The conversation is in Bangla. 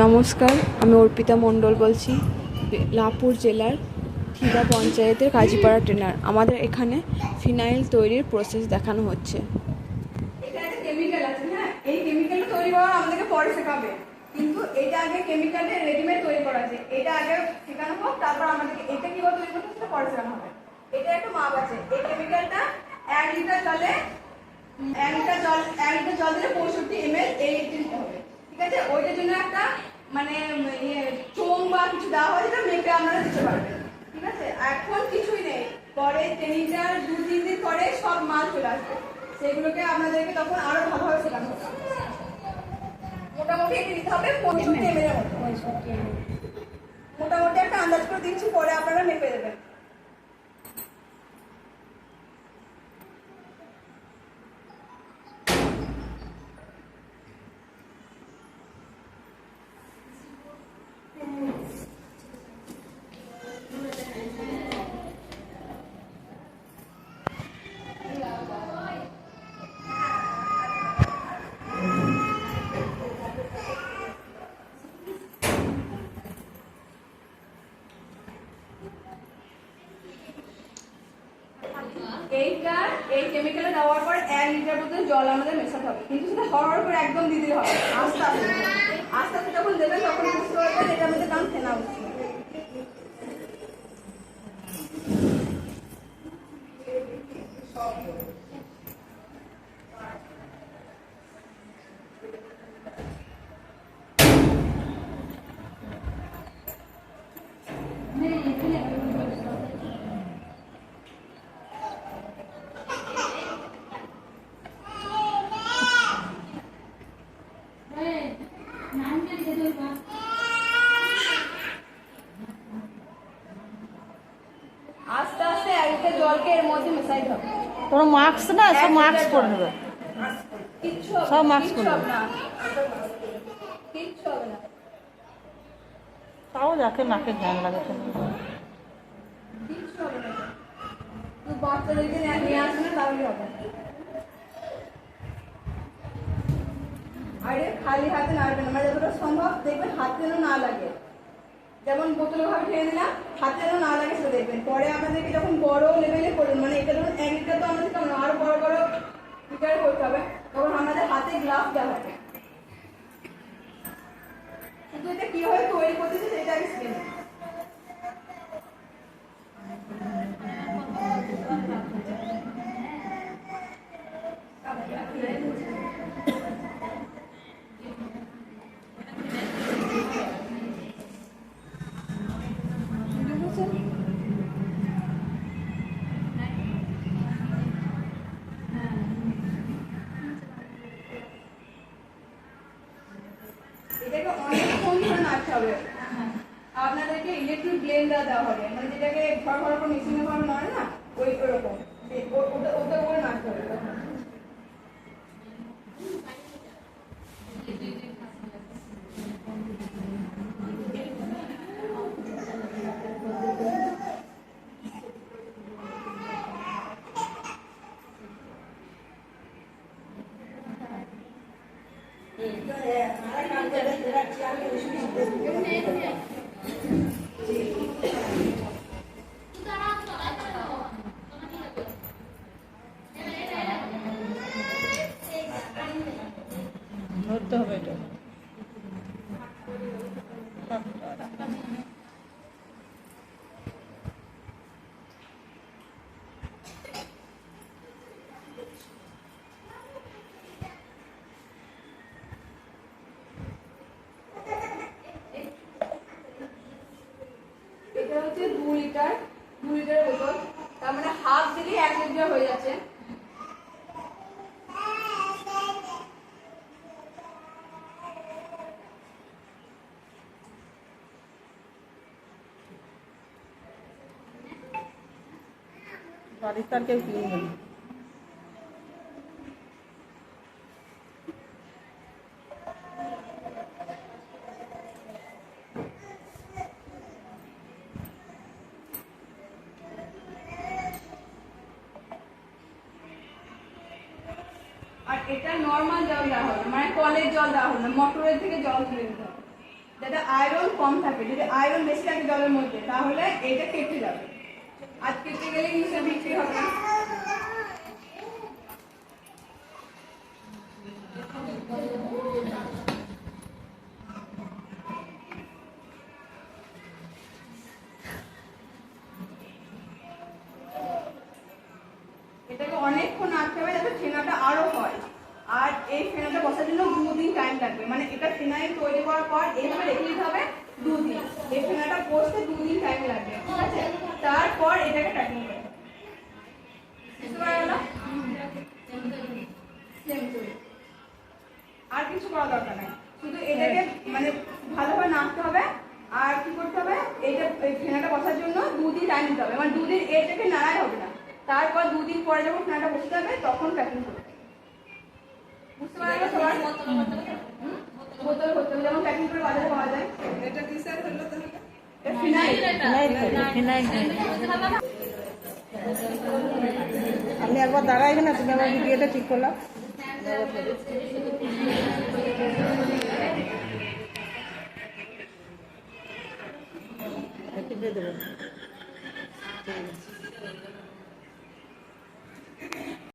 নমস্কার, আমি অর্পিতা মণ্ডল বলছি, লাভপুর জেলার খিদা পঞ্চায়েতের কাজীপাড়া ট্রেনার। আমাদের এখানে ফিনাইল তৈরির প্রসেস দেখানো হচ্ছে। এখানে একটা কেমিক্যাল আছে, হ্যাঁ, এই কেমিক্যালটা তৈরি করা আমাদেরকে পরে শেখাবে, কিন্তু এটা আগে কেমিক্যালটা রেডিমেড তৈরি করা আছে, এটা আগে শেখানো হোক, তারপর আমাদেরকে এটা কিভাবে তৈরি করতে সেটা পরে শেখানো হবে। এটা একটা মাপ আছে, এই কেমিক্যালটা 1 লিটার জলে 1 লিটার জল দিলে 65 ml এই দিতে হবে, ঠিক আছে। ওইটার জন্য একটা মানে চোং বা কিছু দেওয়া হয়, যেটা মেপে আপনারা দিতে পারবেন, ঠিক আছে। এখন কিছুই নেই, পরে ট্রেনিংটার 2-3 দিন পরে সব মাল চলে আসবে, সেগুলোকে আপনাদেরকে তখন আরো ভালোভাবে শেখানো হবে। মোটামুটি এটা দিতে হবে 65 ml এর মতো, মোটামুটি একটা আন্দাজ করে দিচ্ছি, পরে আপনারা মেপে দেবেন। এই কেমিক্যাল দেওয়ার পর 1 লিটার মতো জল আমাদের মেশাতে হবে, কিন্তু সেটা হড়হড় করে একদম দিয়ে দিতে হবে, আস্তে আস্তে আস্তে আস্তে যখন দেবেন তখন বুঝতে পারবেন এটার মধ্যে কাম ফেনা উঠছে। আস্তে আস্তে 1 লিটার জলকে এর মধ্যে মেশাইতে হবে। কোনো মাস্ক না, সব মাস্ক পরে নেবে, কিচ্ছু সব মাস্ক কিচ্ছু পরে হবে নেবে। না, কিচ্ছু হবে না, তাও যাকে নাকে ধ্যান লাগে কিচ্ছু হবে না। তুই বাচ্চাদেরকে নিয়ে আসবে না, তাহলে হবে। আরে খালি হাতে নাড়বেন না, মানে যতটা সম্ভব দেখবেন হাত যেন না লাগে, যেমন বোতলে ভাবে ঠেলে দিলাম, হাতে যেন না লাগে সেটা দেখবেন। পরে আপনাদেরকে যখন বড় লেভেলে করবেন, মানে এটা ধরুন 1 লিটার, তো আমাদের কেমন আরো বড় বড় লিটারে করতে হবে, তখন আমাদের হাতে গ্লাভস দেওয়া হবে। কিন্তু এটা কিভাবে তৈরি করতেছে সেটা আগে শিখে নিন। এটাকে অনেকক্ষণ ধরে নাড়তে হবে। আপনাদেরকে ইলেকট্রিক ব্লেন্ডার দেওয়া হবে, মানে যেটাকে ঘর ঘর করে মেশিনে ভাবে নয় না, ওই ওরকম ওটা করে নাড়তে হবে। ধরতে হবে এটা। এটা হচ্ছে 2 লিটারের বোতল, তার মানে হাফ দিলেই 1 লিটার হয়ে যাচ্ছে। বাড়িতে আর কেউ কিনবে না। আর এটা নরমাল জল দেওয়া হবে, মানে কলের জল দেওয়া হবে না, মোটরের থেকে জল তুলে দিতে হবে। যাতে আয়রন কম থাকে। যদি আয়রন বেশি থাকে জলের মধ্যে তাহলে এটা কেটে যাবে, আর কেটে গেলে নিশ্চয় বিক্রি হবে না। এটাকে অনেকক্ষণ নাড়তে হবে যাতে ফেনাটা আরো হয়। আর এই ফেনাটা বসার জন্য 2 দিন টাইম লাগবে, মানে এটা ফিনাইল তৈরি করার পর এইভাবে রেখে দিতে হবে 2 দিন। এই ফেনাটা বসতে 2 দিন টাইম লাগবে, ঠিক আছে? তারপর এটাকে প্যাকিং করতে হবে। বুঝতে পারলো? আর কিছু করা দরকার নাই, শুধু এটাকে মানে ভালোভাবে নাড়তে হবে। আর কি করতে হবে, এইটা এই ফেনাটা বসার জন্য 2 দিন টাইম দিতে হবে, মানে 2 দিন এটাকে নাড়াই হবে না। তারপর 2 দিন পরে যখন ফেনাটা বসে যাবে তখন প্যাকিং করতে হবে। বুঝতে পারলো সবাই? বোতল বোতল যেমন প্যাকিং করে বাজারে পাওয়া যায়। এটা কি স্যার হলো তাহলে? এটা ফিনাইল। আপনি একবার দাঁড়াইবে না, তুমি আমার ভিডিওটা ঠিক করলাম। টিপে দেবেন।